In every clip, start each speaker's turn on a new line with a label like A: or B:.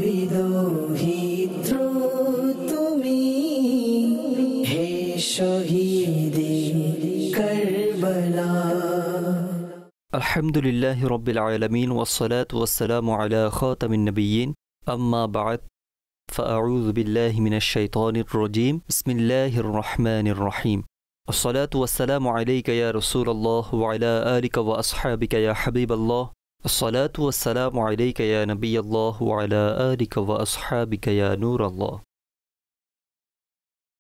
A: দৌহিত্র তুমি, হে শহীদে কারবালা।
B: আলহামদুলিল্লাহি রাব্বিল আলামিন ওয়াসসালাতু ওয়াসসালামু আলা খাতামিন নাবিয়্যিন আম্মা বা'দ ফাআউযু বিল্লাহি মিনাশ শাইতানির রাজীম বিসমিল্লাহির রহমানির রহিম আসসালাতু ওয়াসসালামু আলাইকা ইয়া রাসূলুল্লাহ ওয়া আলা আলিকা ওয়া আসহাবিকা ইয়া হাবিবাল্লাহ আসসালাতু ওয়াসসালামু আলাইকা ইয়া নাবিয়াল্লাহ ওয়া আলা আলিকা ওয়া আসহাবিকা ইয়া নূরাল্লাহ।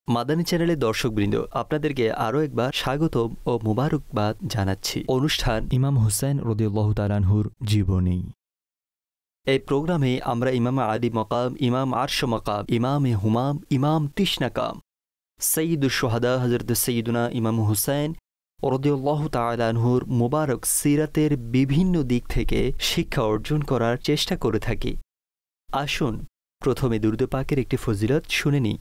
B: মাদানী চ্যানেলের দর্শকবৃন্দ, আপনাদেরকে আরও একবার স্বাগতম ও মুবারকবাদ জানাচ্ছি। অনুষ্ঠান ইমাম হুসাইন রাদিয়াল্লাহু তাআলা আনহুর জীবনী। এই প্রোগ্রামে আমরা ইমাম আলী মাকাম, ইমাম আরশ মাকাম, ইমামে হুমাম, ইমাম তিশনাকাম, সৈয়দুশ শুহাদা হযরত সৈয়দুনা ইমাম হুসাইন রাদিয়াল্লাহু তাআলা আনহুর মুবারক সিরাতের বিভিন্ন দিক থেকে শিক্ষা অর্জন করার চেষ্টা করে থাকি। আসুন প্রথমে দুরূদ পাকের একটি ফজিলত শুনে নিই।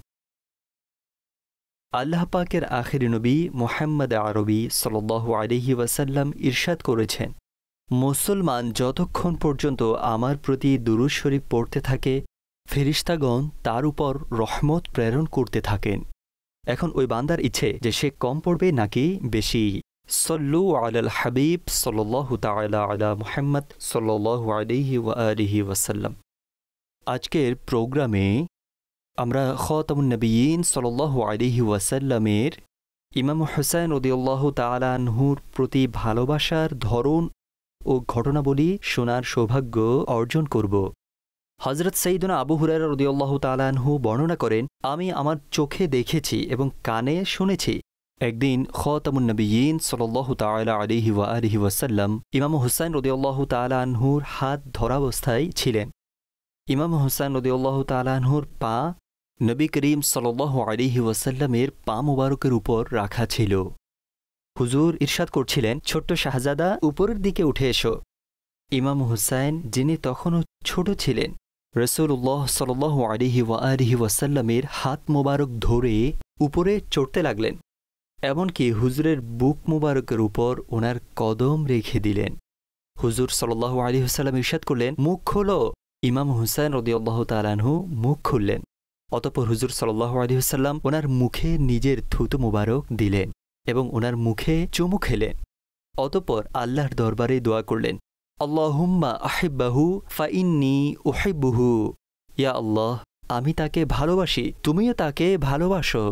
B: আল্লাহ পাকের আখিরি নবী মুহাম্মদ আরবি সাল্লাল্লাহু আলাইহি ওয়াসাল্লাম ইরশাদ করেছেন, মুসলমান যতক্ষণ পর্যন্ত আমার প্রতি দুরূদ শরীফ পড়তে থাকে, ফেরেশতাগণ তার উপর রহমত প্রেরণ করতে থাকেন। এখন ওই বান্দার ইচ্ছে যে সে কম পড়বে নাকি বেশি। সল্লু আলাল হাবিব সাল্লাল্লাহু তাআলা আলা মুহাম্মদ সাল্লাল্লাহু আলাইহি ওয়া আলিহি ওয়াসাল্লাম। আজকের প্রোগ্রামে আমরা খাতামুন নবিয়্যিন সাল্লাল্লাহু আলাইহি ওয়াসাল্লামের ইমাম হুসাইন রাদিয়াল্লাহু তাআলা আনহুর প্রতি ভালোবাসার ধরন ও ঘটনাবলী শোনার সৌভাগ্য অর্জন করব। হযরত সাইয়্যিদুনা আবু হুরায়রা রাদিয়াল্লাহু তাআলা আনহু বর্ণনা করেন, আমি আমার চোখে দেখেছি এবং কানে শুনেছি, একদিন খাতামুন নবিয়্যিন সাল্লাল্লাহু তাআলা আলাইহি ওয়া আলিহি ওয়াসাল্লাম ইমাম হুসাইন রাদিয়াল্লাহু তাআলা আনহুর হাত ধরা অবস্থায় ছিলেন। ইমাম হুসাইন রাদিয়াল্লাহু তাআলা আনহুর পা নবী করিম সাল্লাল্লাহু আলাইহি ওয়াসাল্লামের পা মুবারকের উপর রাখা ছিল। হুজুর ইরশাদ করছিলেন, ছোট্ট শাহজাদা উপরের দিকে উঠে এসো। ইমাম হুসাইন, যিনি তখনও ছোট ছিলেন, রাসূলুল্লাহ সাল্লাল্লাহু আলাইহি ওয়া আলিহি ওয়াসাল্লামের হাত মুবারক ধরে উপরে চড়তে লাগলেন, এমনকি হুজুরের বুক মুবারকের উপর ওনার কদম রেখে দিলেন। হুজুর সাল্লাল্লাহু আলাইহি ওয়াসাল্লাম ইরশাদ করলেন, মুখ খোলো। ইমাম হুসাইন রাদিয়াল্লাহু তাআলা আনহু মুখ খুললেন। অতঃপর হুজুর সাল্লাল্লাহু আলাইহি ওয়াসাল্লাম ওনার মুখে নিজের থুতু মুবারক দিলেন এবং ওনার মুখে চুমু খেলেন। অতঃপর আল্লাহর দরবারে দোয়া করলেন, আল্লাহুম্মা আহিব্বাহু ফাইন্নী উহিব্বুহু। ইয়া আল্লাহ, আমি তাকে ভালোবাসি, তুমিও তাকে ভালোবাসো।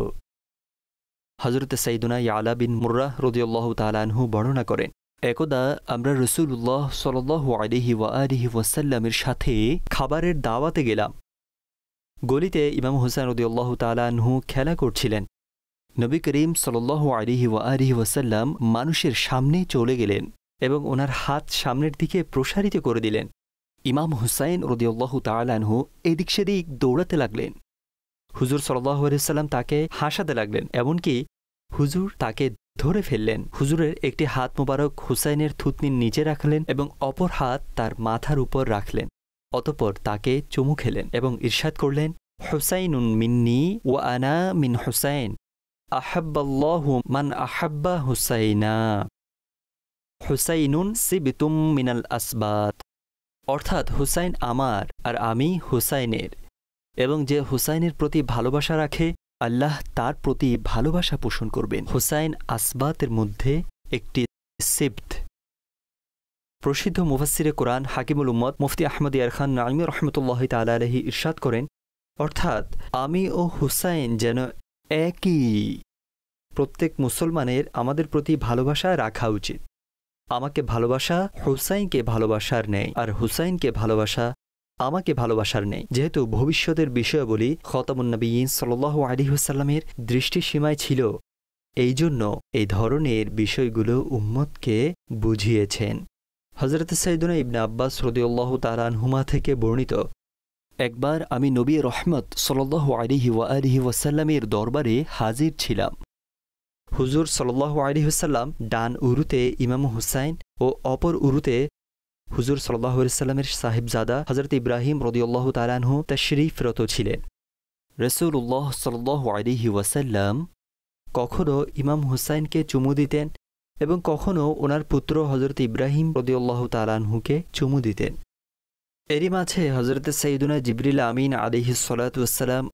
B: হযরত সাইয়্যিদুনা ইয়ালা বিন মুররাহ রাদিয়াল্লাহু তাআলা আনহু বর্ণনা করেন, একদা আমরা রাসূলুল্লাহ সাল্লাল্লাহু আলাইহি ওয়া আলিহি ওয়াসাল্লামের সাথে খাবারের দাওয়াতে গেলাম। গলিতে ইমাম হুসাইন রাদিয়াল্লাহু তাআলা আনহু খেলা করছিলেন। নবী করিম সাল্লাল্লাহু আলাইহি ওয়া আলিহি ওয়াসাল্লাম মানুষের সামনে চলে গেলেন এবং ওনার হাত সামনের দিকে প্রসারিত করে দিলেন। ইমাম হুসাইন রাদিয়াল্লাহু তাআলা আনহু এদিক সেদিক দৌড়াতে লাগলেন। হুজুর সাল্লাল্লাহু আলাইহি ওয়াসাল্লাম তাকে হাসাতে লাগলেন, এমনকি হুজুর তাকে ধরে ফেললেন। হুজুরের একটি হাত মোবারক হুসাইনের থুতনির নিচে রাখলেন এবং অপর হাত তার মাথার উপর রাখলেন। অতঃপর তাকে চুমু খেলেন এবং ইরশাদ করলেন, হুসাইনুন মিন্নি ওয়া আনা মিন হুসাইন, আহাব্বাল্লাহু মান আহাব্বা হুসাইনা, হুসাইনুন সিবতুম মিনাল আসবাত। অর্থাৎ হুসাইন আমার আর আমি হুসাইনের, এবং যে হুসাইনের প্রতি ভালোবাসা রাখে আল্লাহ তার প্রতি ভালোবাসা পোষণ করবেন। হুসাইন আসবাতের মধ্যে একটি সিবত। প্রসিদ্ধ মুফাসসিরে কোরআন হাকিমুল উম্মত মুফতি আহমদ ইয়ার খান নাঈমি রাহমাতুল্লাহি তাআলা আলাইহি ইরশাদ করেন, অর্থাৎ আমি ও হুসাইন যেন একই। প্রত্যেক মুসলমানের আমাদের প্রতি ভালোবাসা রাখা উচিত। আমাকে ভালোবাসা হুসাইনকে ভালোবাসার নেই, আর হুসাইনকে ভালোবাসা আমাকে ভালোবাসার নেই। যেহেতু ভবিষ্যতের বিষয়াবলী খাতামুন নবিয়্যিন সাল্লাল্লাহু আলাইহি ওয়াসাল্লামের দৃষ্টিসীমায় ছিল, এই জন্য এই ধরনের বিষয়গুলো উম্মতকে বুঝিয়েছেন। হযরত সাইয়্যিদুনা ইবনে আব্বাস রাদিয়াল্লাহু তাআলা আনহুমা থেকে বর্ণিত, একবার আমি নবী রহমত সাল্লাল্লাহু আলাইহি ওয়া আলিহি ওয়াসাল্লামের দরবারে হাজির ছিলাম। হুজুর সাল্লাল্লাহু আলাইহি ওয়াসাল্লাম ডান উরুতে ইমাম হুসাইন ও অপর উরুতে হুজুর সাল্লাল্লাহু আলাইহি ওয়াসাল্লামের সাহিবজাদা হযরত ইব্রাহিম রাদিয়াল্লাহু তাআলা আনহু তাশরীফরত ছিলেন। রাসূলুল্লাহ সাল্লাল্লাহু আলাইহি ওয়াসাল্লাম কখনো ইমাম হুসাইনকে চুমু দিতেন এবং কখনো ওনার পুত্র হযরত ইব্রাহিম রাদিয়াল্লাহু তাআলা আনহুকে চুমু দিতেন। এরই মাঝে হজরত সৈয়দুনা জিবরিল আমিন আলাইহিস সালাতু ওয়াসসালাম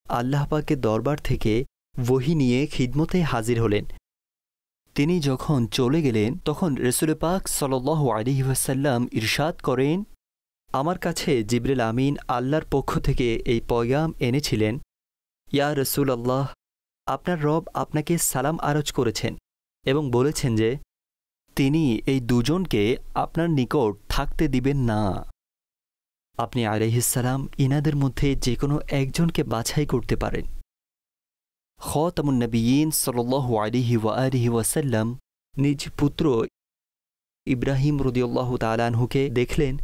B: আল্লাহ পাকের দরবার থেকে ওহী নিয়ে খিদমতে হাজির হলেন। তিনি যখন চলে গেলেন তখন রাসূল পাক সাল্লাল্লাহু আলাইহি ওয়াসাল্লাম ইরশাদ করেন, আমার কাছে জিবরিল আমিন আল্লাহর পক্ষ থেকে এই পয়গাম এনেছিলেন, ইয়া রাসূলুল্লাহ, আপনার রব আপনাকে সালাম আরজ করেছেন এবং বলেছেন যে তিনি এই দুজনকে আপনার নিকট থাকতে দিবেন না। আপনি আলাইহিসসালাম ইনাদের মধ্যে যে কোনো একজনকে বাছাই করতে পারেন। খাতামুন নবিয়্যিন সাল্লাল্লাহু আলাইহি ওয়া আলিহি ওয়াসাল্লাম নিজ পুত্র ইব্রাহিম রাদিয়াল্লাহু তাআলা আনহুকে দেখলেন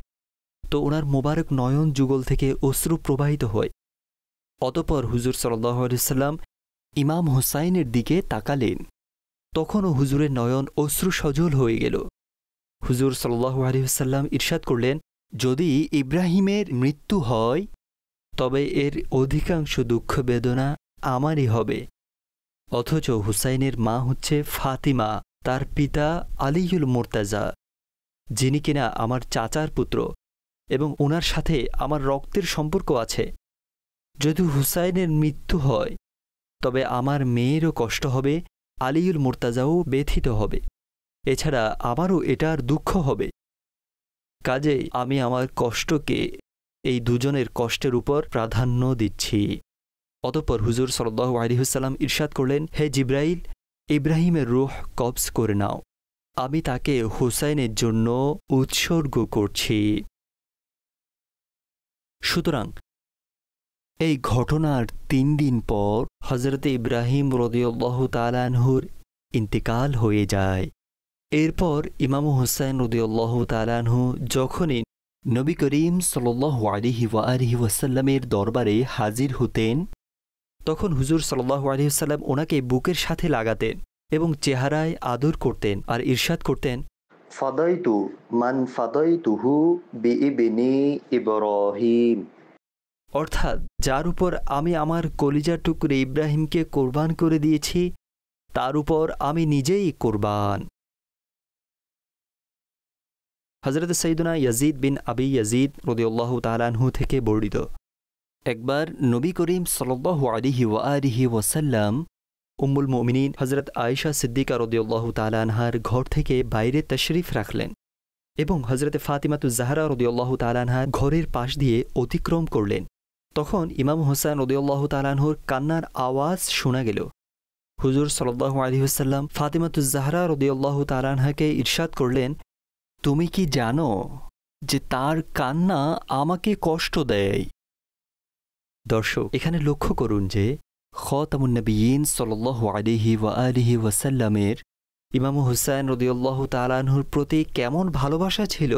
B: তো ওনার মোবারক নয়ন যুগল থেকে অশ্রু প্রবাহিত হয়। অতঃপর হুজুর সাল্লাল্লাহু আলাইহি ওয়াসাল্লাম ইমাম হুসাইনের দিকে তাকালেন। তখনও হুজুরের নয়ন অশ্রু সজল হয়ে গেল। হুজুর সাল্লাল্লাহু আলাইহি ওয়াসাল্লাম ইরশাদ করলেন, যদি ইব্রাহিমের মৃত্যু হয় তবে এর অধিকাংশ দুঃখ বেদনা আমারই হবে। অথচ হুসাইনের মা হচ্ছে ফাতিমা, তার পিতা আলীউল মুর্তাজা, যিনি কিনা আমার চাচার পুত্র এবং ওনার সাথে আমার রক্তের সম্পর্ক আছে। যদি হুসাইনের মৃত্যু হয় তবে আমার মেয়েরও কষ্ট হবে, আলীউল মুর্তাজাও ব্যথিত হবে, এছাড়া আমারও এটার দুঃখ হবে। কাজেই আমি আমার কষ্টকে এই দুজনের কষ্টের উপর প্রাধান্য দিচ্ছি। অতঃপর হুজুর সাল্লাল্লাহু আলাইহি ওয়াসাল্লাম ইরশাদ করলেন, হে জিবরাইল, ইব্রাহিমের রূহ কবজ করে নাও, আমি তাকে হুসাইনের জন্য উৎসর্গ করছি। সুতরাং এই ঘটনার 3 দিন পর হযরত ইব্রাহিম রাদিয়াল্লাহু তাআলা আনহুর ইন্তেকাল হয়ে যায়। এরপর ইমাম হুসাইন রাদিয়াল্লাহু তাআলা আনহু যখনই নবী করিম সাল্লাল্লাহু আলাইহি ওয়া আলিহি ওয়াসাল্লামের দরবারে হাজির হতেন তখন হুজুর সাল্লাল্লাহু আলাইহি ওয়াসাল্লাম ওনাকে বুকের সাথে লাগাতেন এবং চেহারায় আদর করতেন আর ইরশাদ করতেন, ফাদাইতু মান ফাদাইতুহু বিইবনি ইব্রাহিম, অর্থাৎ যার উপর আমি আমার কলিজার টুকরে ইব্রাহিমকে কোরবান করে দিয়েছি তার উপর আমি নিজেই কোরবান। হযরত সৈয়দুনা ইয়াজিদ বিন আবি ইয়াজিদ রাদিয়াল্লাহু তাআলা আনহু থেকে বর্ণিত, একবার নবী করিম সাল্লাল্লাহু আলাইহি ওয়া আলিহি ওয়াসাল্লাম উম্মুল মুমিনিন হযরত আয়েশা সিদ্দিকা রাদিয়াল্লাহু তাআলা আনহার ঘর থেকে বাইরে তাশরিফ রাখলেন এবং হযরত ফাতিমাতুজ জাহরা রাদিয়াল্লাহু তাআলা আনহার ঘরের পাশ দিয়ে অতিক্রম করলেন। তখন ইমাম হুসাইন রাদিয়াল্লাহু তাআলা আনহুর কান্নার আওয়াজ শোনা গেল। হুজুর সাল্লাল্লাহু আলাইহি ওয়াসাল্লাম ফাতিমাতুজ জাহরা রাদিয়াল্লাহু তাআলা আনহাকে ইরশাদ করলেন, তুমি কি জানো যে তার কান্না আমাকে কষ্ট দেয়? দর্শক, এখানে লক্ষ্য করুন যে খাতামুন নবিয়্যিন সাল্লাল্লাহু আলাইহি ওয়া আলিহি ওয়াসাল্লামের ইমাম হুসাইন রাদিয়াল্লাহু তাআলা আনহুর প্রতি কেমন ভালোবাসা ছিল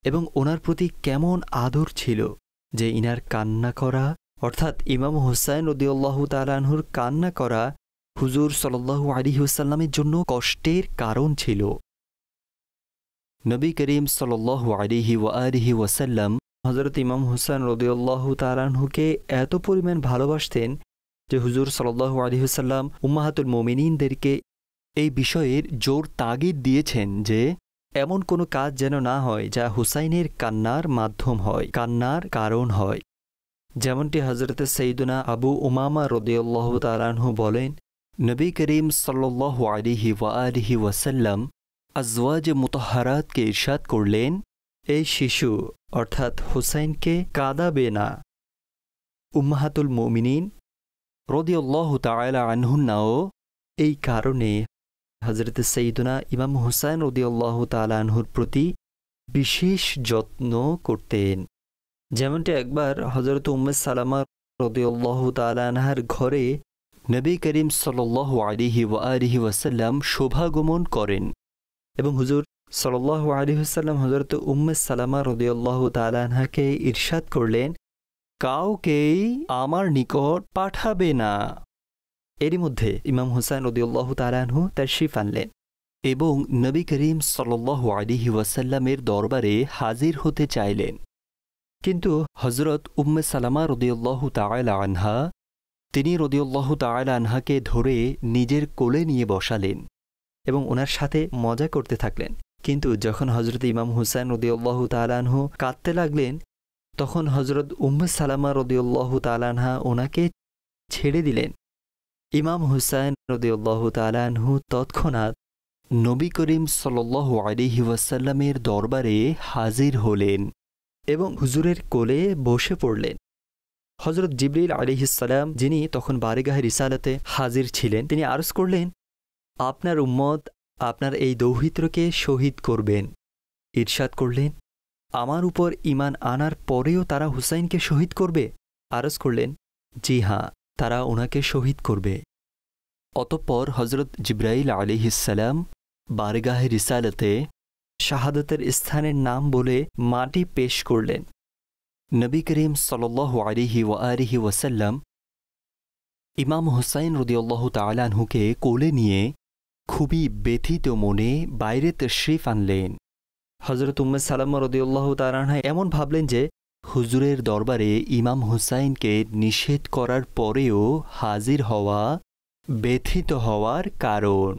B: এবং ওনার প্রতি কেমন আদর ছিল যে ইনার কান্না করা, অর্থাৎ ইমাম হুসাইন রাদিয়াল্লাহু তাআলা আনহুর কান্না করা হুজুর সাল্লাল্লাহু আলাইহি ওয়াসাল্লামের জন্য কষ্টের কারণ ছিল। নবী করিম সাল্লাল্লাহু আলাইহি ওয়া আলিহি ওয়াসাল্লাম হযরত ইমাম হুসাইন রাদিয়াল্লাহু তাআলা আনহুকে এত পরিমাণ ভালোবাসতেন যে হুজুর সাল্লাল্লাহু আলাইহি ওয়াসাল্লাম উম্মাহাতুল মুমিনিনদেরকে এই বিষয়ের জোর তাগিদ দিয়েছেন যে এমন কোনো কাজ যেন না হয় যা হুসাইনের কান্নার মাধ্যম হয়, কান্নার কারণ হয়। যেমনটি হযরত সাইয়্যিদুনা আবু উমামা রাদিয়াল্লাহু তাআলা আনহু বলেন, নবী করিম সাল্লাল্লাহু আলাইহি ওয়া আলিহি ওয়াসাল্লাম আজওয়াজ মুতাহহারাতকে ইরশাদ করলেন, এই শিশু অর্থাৎ হুসাইনকে কাঁদাবে না। উম্মাহাতুল মুমিনিন রাদিয়াল্লাহু তাআলা আনহুন্নাও এই কারণে হযরত সাইয়্যিদুনা ইমাম হুসাইন রাদিয়াল্লাহু তাআলা আনহুর প্রতি বিশেষ যত্ন করতেন। যেমনটি একবার হযরত উম্মে সালামা রাদিয়াল্লাহু তাআলা আনহার ঘরে নবী করিম সাল্লাল্লাহু আলাইহি ওয়া আলিহি ওয়াসাল্লাম শোভাগমন করেন এবং হুজুর সাল্লাল্লাহু আলাইহি ওয়াসাল্লাম হযরত উম্মে সালামা রাদিয়াল্লাহু তাআলা আনহাকে ইরশাদ করলেন, কাউকেই আমার নিকট পাঠাবে না। এরই মধ্যে ইমাম হুসাইন রাদিয়াল্লাহু তাআলা আনহু তাশরিফ আনলেন এবং নবী করিম সাল্লাল্লাহু আলাইহি ওয়াসাল্লামের দরবারে হাজির হতে চাইলেন, কিন্তু হযরত উম্মে সালামা রাদিয়াল্লাহু তাআলা আনহা তিনি রাদিয়াল্লাহু তাআলা আনহাকে ধরে নিজের কোলে নিয়ে বসালেন এবং ওনার সাথে মজা করতে থাকলেন। কিন্তু যখন হজরত ইমাম হুসাইন রদিউল্লাহ তালানহু কাঁদতে লাগলেন, তখন হজরত উম্মে সালামা রদিউল্লাহ তালানহা ওনাকে ছেড়ে দিলেন। ইমাম হুসাইন রদিউল্লাহ তালানহু তৎক্ষণাৎ নবী করিম সাল্লাল্লাহু আলাইহি ওয়াসাল্লামের দরবারে হাজির হলেন এবং হুজুরের কোলে বসে পড়লেন। হজরত জিবরিল আলাইহিসসালাম, যিনি তখন বারেগাহে রিসালাতে হাজির ছিলেন, তিনি আরজ করলেন, আপনার উম্মত আপনার এই দৌহিত্রকে শহীদ করবেন। ইরশাদ করলেন, আমার উপর ঈমান আনার পরেও তারা হুসাইনকে শহীদ করবে? আরজ করলেন, জি হ্যাঁ, তারা ওনাকে শহীদ করবে। অতঃপর হজরত জিবরাইল আলাইহিসসালাম বারগাহে রিসালাতে শাহাদাতের স্থানের নাম বলে মাটি পেশ করলেন। নবী করিম সাল্লাল্লাহু আলাইহি ওয়ালিহি ওয়াসাল্লাম ইমাম হুসাইন রাদিয়াল্লাহু তাআলা আনহুকে কোলে নিয়ে খুবই ব্যথিত মনে বাইরে তশরিফ আনলেন। হজরত উম্মে সালামা রাদিয়াল্লাহু তাআলা আনহা এমন ভাবলেন যে হুজুরের দরবারে ইমাম হুসাইনকে নিষেধ করার পরেও হাজির হওয়া ব্যথিত হওয়ার কারণ।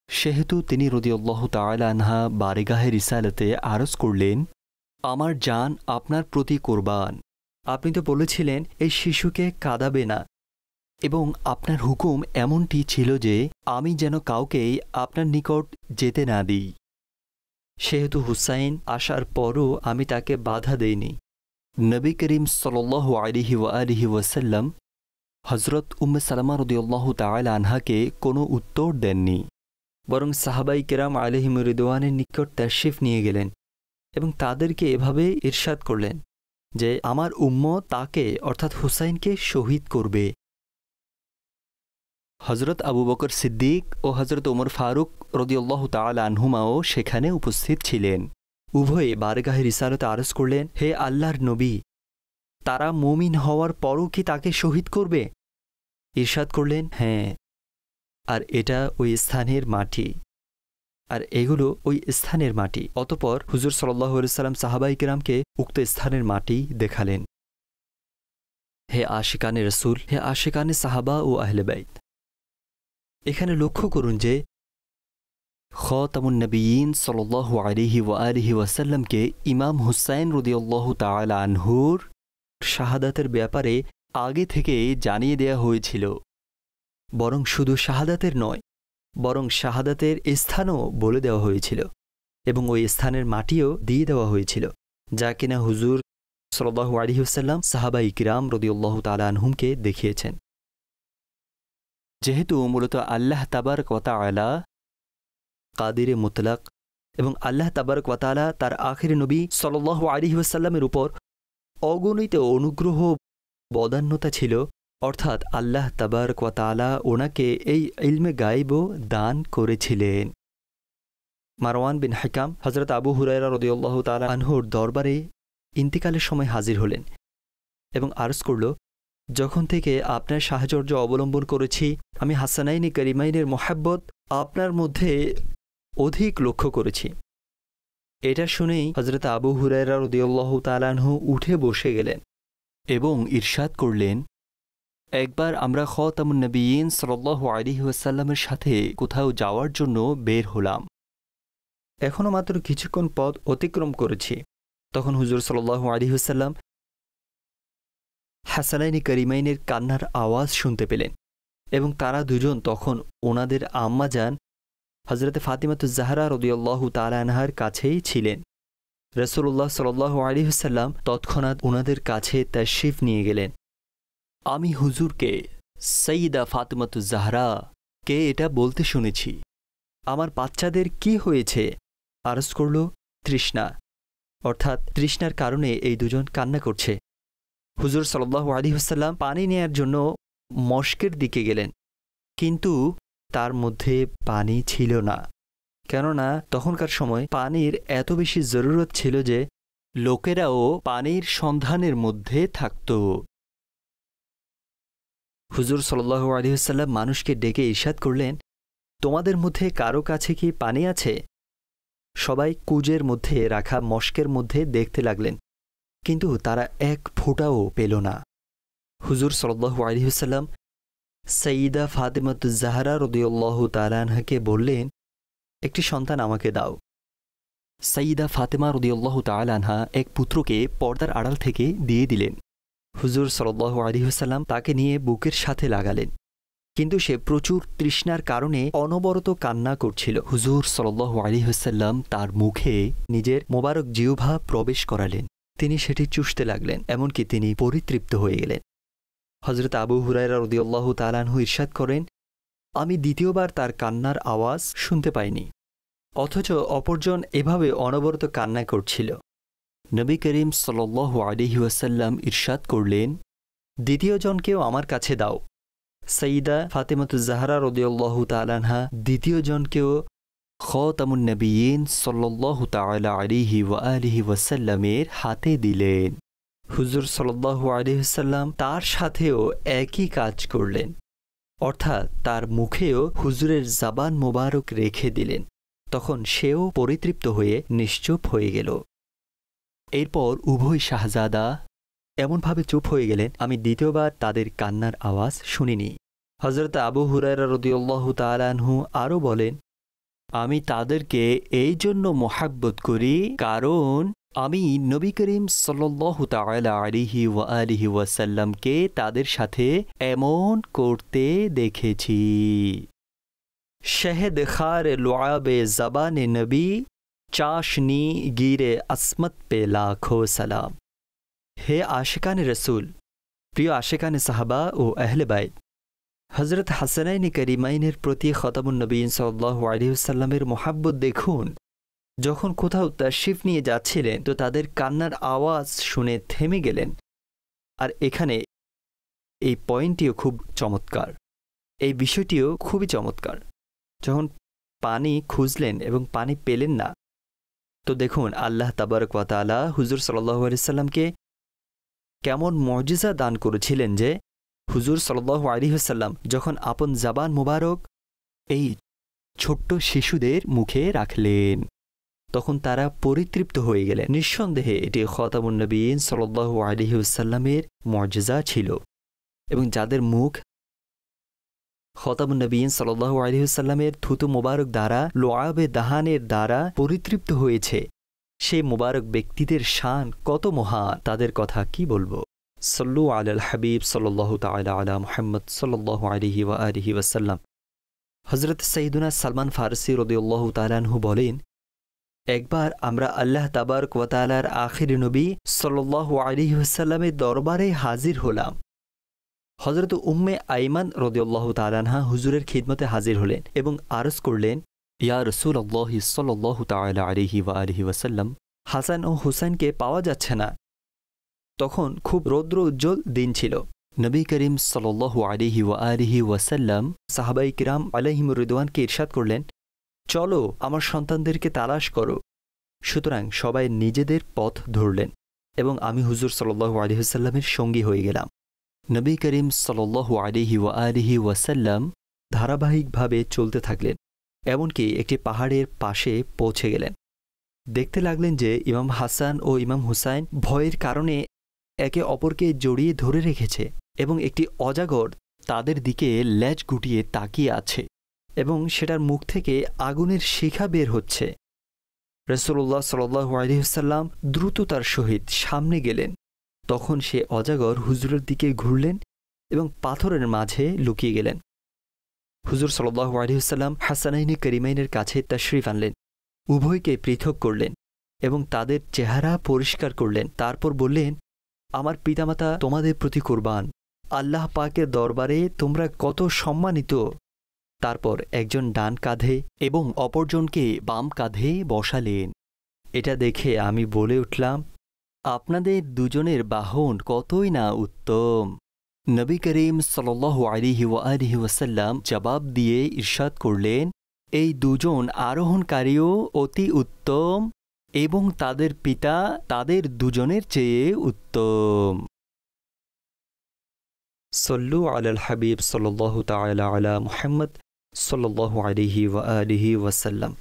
B: সেহেতু তিনি রাদিয়াল্লাহু তাআলা আনহা বারেগাহে রিসালাতে আরজ করলেন, আমার জান আপনার প্রতি কোরবান। আপনি তো বলেছিলেন এই শিশুকে কাঁদাবে না, এবং আপনার হুকুম এমনটি ছিল যে আমি যেন কাউকেই আপনার নিকট যেতে না দিই। সেহেতু হুসাইন আসার পরও আমি তাকে বাধা দেইনি। নবী করিম সাল্লাল্লাহু আলাইহি ওয়ালিহি ওয়াসাল্লাম হজরত উম্মে সালামা রাদিয়াল্লাহু তাআলা আনহাকে কোনো উত্তর দেননি, বরং সাহাবাই কেরাম আলাইহিম রিদওয়ানের নিকট তাশরিফ নিয়ে গেলেন এবং তাদেরকে এভাবে ইরশাদ করলেন যে আমার উম্মত তাকে অর্থাৎ হুসাইনকে শহীদ করবে। হজরত আবু বকর সিদ্দিক ও হজরত ওমর ফারুক রাদিয়াল্লাহু তাআলা আনহুমাও সেখানে উপস্থিত ছিলেন। উভয়ে বারগাহে রিসালাতে আরজ করলেন, হে আল্লাহর নবী, তারা মুমিন হওয়ার পরও কি তাকে শহীদ করবে? ইরশাদ করলেন, হ্যাঁ, আর এটা ওই স্থানের মাটি, আর এগুলো ওই স্থানের মাটি। অতঃপর হুজুর সাল্লাল্লাহু আলাইহি সাল্লাম সাহাবায়ে কেরামকে উক্ত স্থানের মাটি দেখালেন। হে আশিকানে রসুল, হে আশিকানে সাহাবা ও আহলে বাইত, এখানে লক্ষ্য করুন যে খাতামুন নবিয়্যিন সাল্লাল্লাহু আলাইহি ওয়ালিহি ওয়াসাল্লামকে ইমাম হুসাইন রাদিয়াল্লাহু তাআলা আনহুর শাহাদাতের ব্যাপারে আগে থেকে জানিয়ে দেয়া হয়েছিল। বরং শুধু শাহাদাতের নয়, বরং শাহাদাতের স্থানও বলে দেওয়া হয়েছিল এবং ওই স্থানের মাটিও দিয়ে দেওয়া হয়েছিল, যা কিনা হুজুর সাল্লাল্লাহু আলাইহি ওয়াসাল্লাম সাহাবায়ে কিরাম রাদিয়াল্লাহু তাআলা আনহুমকে দেখিয়েছেন। যেহেতু মূলত আল্লাহ তাবারক ওয়া তাআলা কাদিরে মুতলাক এবং আল্লাহ তাবারক ওয়া তাআলা তার আখিরি নবী সাল্লাল্লাহু আলাইহি ওয়াসাল্লামের উপর অগণিত অনুগ্রহ বদান্যতা ছিল, অর্থাৎ আল্লাহ তাবারক ওয়া তাআলা ওনাকে এই ইলমে গায়বও দান করেছিলেন। মারওয়ান বিন হিকাম হযরত আবু হুরায়রা রাদিয়াল্লাহু তাআলা আনহুর দরবারে ইন্তিকালের সময় হাজির হলেন এবং আরজ করল, যখন থেকে আপনার সাহচর্য অবলম্বন করেছি আমি হাসানাইনি করিমাইনের মোহাব্বত আপনার মধ্যে অধিক লক্ষ্য করেছি। এটা শুনেই হযরত আবু হুরায়রা রাদিয়াল্লাহু তাআলা আনহু উঠে বসে গেলেন এবং ইরশাদ করলেন, একবার আমরা খাতামুন নবিয়্যিন সাল্লাল্লাহু আলাইহি ওয়াসাল্লামের সাথে কোথাও যাওয়ার জন্য বের হলাম। এখনও মাত্র কিছুক্ষণ পথ অতিক্রম করেছি, তখন হুজুর সাল্লাল্লাহু আলাইহি ওয়াসাল্লাম হাসানাইনি করিমাইনের কান্নার আওয়াজ শুনতে পেলেন এবং তারা দুজন তখন ওনাদের আম্মাজান হযরত ফাতিমাতুজ জাহরা রাদিয়াল্লাহু তাআলা আনহার কাছেই ছিলেন। রাসূলুল্লাহ সাল্লাল্লাহু আলাইহি ওয়াসাল্লাম তৎক্ষণাৎ ওনাদের কাছে তাশরিফ নিয়ে গেলেন। আমি হুজুরকে সাইয়্যিদা ফাতিমাতুজ জাহরা কে এটা বলতে শুনেছি, আমার বাচ্চাদের কি হয়েছে? আরজ করল, তৃষ্ণা, অর্থাৎ তৃষ্ণার কারণে এই দুজন কান্না করছে। হুজুর সাল্লাল্লাহু আলাইহি ওয়াসাল্লাম পানি নেয়ার জন্য মশকের দিকে গেলেন, কিন্তু তার মধ্যে পানি ছিল না, কেননা তখনকার সময় পানির এত বেশি জরুরত ছিল যে লোকেরাও পানির সন্ধানের মধ্যে থাকত। হুজুর সাল্লাল্লাহু আলাইহি ওয়াসাল্লাম মানুষকে ডেকে ইরশাদ করলেন, তোমাদের মধ্যে কারো কাছে কি পানি আছে? সবাই কুজের মধ্যে রাখা মশকের মধ্যে দেখতে লাগলেন, কিন্তু তারা এক ফোঁটাও পেল না। হুজুর সাল্লাল্লাহু আলাইহি ওয়াসাল্লাম সাইয়্যিদা ফাতিমাতুজ জাহরা রাদিয়াল্লাহু তাআলা আনহাকে বললেন, একটি সন্তান আমাকে দাও। সাইয়্যিদা ফাতেমা রাদিয়াল্লাহু তাআলা আনহা এক পুত্রকে পর্দার আড়াল থেকে দিয়ে দিলেন। হুজুর সাল্লাল্লাহু আলাইহি ওয়াসাল্লাম তাকে নিয়ে বুকের সাথে লাগালেন, কিন্তু সে প্রচুর তৃষ্ণার কারণে অনবরত কান্না করছিল। হুজুর সাল্লাল্লাহু আলাইহি ওয়াসাল্লাম তার মুখে নিজের মোবারক জিহ্বা প্রবেশ করালেন, তিনি সেটি চুষতে লাগলেন, এমনকি তিনি পরিতৃপ্ত হয়ে গেলেন। হযরত আবু হুরায়রা রাদিয়াল্লাহু তাআলা আনহু ইরশাদ করেন, আমি দ্বিতীয়বার তার কান্নার আওয়াজ শুনতে পাইনি, অথচ অপরজন এভাবে অনবরত কান্না করছিল। নবী করিম সাল্লাল্লাহু আলাইহি ওয়াসাল্লাম ইরশাদ করলেন, দ্বিতীয় জনকেও আমার কাছে দাও। সাইয়্যিদা ফাতেমাতুজ জাহরা রাদিয়াল্লাহু তাআলা আনহা দ্বিতীয় জনকেও খাতামুন নবিয়্যিন সাল্লাল্লাহু তাআলা আলাইহি ওয়া আলিহি ওয়াসাল্লামের হাতে দিলেন। হুজুর সাল্লাল্লাহু আলাইহি ওয়াসাল্লাম তার সাথেও একই কাজ করলেন, অর্থাৎ তার মুখেও হুজুরের জাবান মোবারক রেখে দিলেন। তখন সেও পরিতৃপ্ত হয়ে নিশ্চুপ হয়ে গেল। এরপর উভয় শাহজাদা এমনভাবে চুপ হয়ে গেলেন, আমি দ্বিতীয়বার তাদের কান্নার আওয়াজ শুনিনি। হযরত আবু হুরায়রা রাদিয়াল্লাহু তাআলা আনহু আরও বলেন, আমি তাদেরকে এই জন্য মোহাব্বত করি কারণ আমি নবী করিম সাল্লাল্লাহু তাআলা আলাইহি ওয়া আলিহি ওয়াসাল্লামকে তাদের সাথে এমন করতে দেখেছি। शहद खार लुआब ज़बान नबी चाशनी गिरे अस्मत पे लाखों सलाम। হে আশিকানে রসুল, প্রিয় আশিকানে সাহাবা ও আহলে বাইত, হযরত হাসানাইন করিমাইনের প্রতি খতামুন নবীন সাল্লাল্লাহু আলাইহি ওয়াসাল্লামের মোহাব্বত দেখুন। যখন কোথাও তাশরিফ নিয়ে যাচ্ছিলেন তো তাদের কান্নার আওয়াজ শুনে থেমে গেলেন। আর এখানে এই পয়েন্টটিও খুব চমৎকার, এই বিষয়টিও খুবই চমৎকার। যখন পানি খুঁজলেন এবং পানি পেলেন না, তো দেখুন আল্লাহ তাবারক ওয়া তাআলা হুজুর সাল্লাল্লাহু আলাইহি ওয়াসাল্লামকে কেমন মুজিজা দান করেছিলেন যে হুজুর সাল্লাল্লাহু আলাইহি ওয়াসাল্লাম যখন আপন জাবান মুবারক এই ছোট্ট শিশুদের মুখে রাখলেন, তখন তারা পরিতৃপ্ত হয়ে গেলেন। নিঃসন্দেহে এটি খাতামুন নবিয়্যিন সাল্লাল্লাহু আলাইহি ওয়াসাল্লামের মুজিজা ছিল, এবং যাদের মুখ খাতামুন নবিয়্যিন সাল্লাল্লাহু আলাইহি ওয়াসাল্লামের থুতু মোবারক দ্বারা লোআবে দাহানের দ্বারা পরিতৃপ্ত হয়েছে, সেই মোবারক ব্যক্তিদের শান কত মহান, তাদের কথা কি বলবো। সল্লু আলাল হাবিব সাল্লাল্লাহু তাআলা আলা মুহাম্মদ সাল্লাল্লাহু আলাইহি ওয়া আলিহি ওয়াসাল্লাম। হযরত সাইয়্যিদুনা সালমান ফারসি রাদিয়াল্লাহু তাআলা আনহু বলেন, একবার আমরা আল্লাহ তাবারক ওয়া তাআলার আখিরি নবী সাল্লাল্লাহু আলাইহি ওয়াসাল্লামের দরবারে হাজির হলাম। হযরত উম্মে আইমান রাদিয়াল্লাহু তাআলা আনহা হুজুরের খিদমতে হাজির হলেন এবং আরজ করলেন, ইয়া রাসূলুল্লাহ সাল্লাল্লাহু তাআলা আলাইহি ওয়া আলিহি ওয়াসাল্লাম, হাসান ও হুসাইনকে পাওয়া যাচ্ছে না। তখন খুব রৌদ্র উজ্জ্বল দিন ছিল। নবী করিম সাল্লাল্লাহু আলাইহি ওয়া আলিহি ওয়াসাল্লাম সাহাবায়ে কিরাম আলাইহিমুর রিদওয়ানকে ইরশাদ করলেন, চলো আমার সন্তানদেরকে তালাশ করো। সুতরাং সবাই নিজেদের পথ ধরলেন এবং আমি হুজুর সাল্লাল্লাহু আলাইহি ওয়াসাল্লামের সঙ্গী হয়ে গেলাম। নবী করিম সাল্লাল্লাহু আলাইহি ওয়া আলিহি ওয়াসাল্লাম ধারাবাহিকভাবে চলতে থাকলেন, এমনকি একটি পাহাড়ের পাশে পৌঁছে গেলেন। দেখতে লাগলেন যে ইমাম হাসান ও ইমাম হুসাইন ভয়ের কারণে একে অপরকে জড়িয়ে ধরে রেখেছে এবং একটি অজাগর তাদের দিকে লেজ গুটিয়ে তাকিয়ে আছে এবং সেটার মুখ থেকে আগুনের শিখা বের হচ্ছে। রাসূলুল্লাহ সাল্লাল্লাহু আলাইহি ওয়াসাল্লাম দ্রুততার সহিত সামনে গেলেন। তখন সে অজাগর হুজুরের দিকে ঘুরলেন এবং পাথরের মাঝে লুকিয়ে গেলেন। হুজুর সাল্লাল্লাহু আলাইহি ওয়াসাল্লাম হাসানাইনে করিমাইনের কাছে তাশরিফ আনলেন, উভয়কে পৃথক করলেন এবং তাদের চেহারা পরিষ্কার করলেন। তারপর বললেন, আমার পিতামাতা তোমাদের প্রতি কুরবান, আল্লাহ পাকের দরবারে তোমরা কত সম্মানিত। তারপর একজন ডান কাঁধে এবং অপরজনকে বাম কাঁধে বসালেন। এটা দেখে আমি বলে উঠলাম, আপনাদের দুজনের বাহন কতই না উত্তম। নবী করিম সাল্লাল্লাহু আলাইহি ওয়া আলিহি ওয়াসাল্লাম জবাব দিয়ে ইরশাদ করলেন, এই দুজন আরোহণকারীও অতি উত্তম এবং তাদের পিতা তাদের দুজনের চেয়ে উত্তম। সল্লু আলাল হাবিব সাল্লাল্লাহু তাআলা আলা মুহাম্মদ সাল্লাল্লাহু আলাইহি ওয়া আলিহি ওয়াসাল্লাম।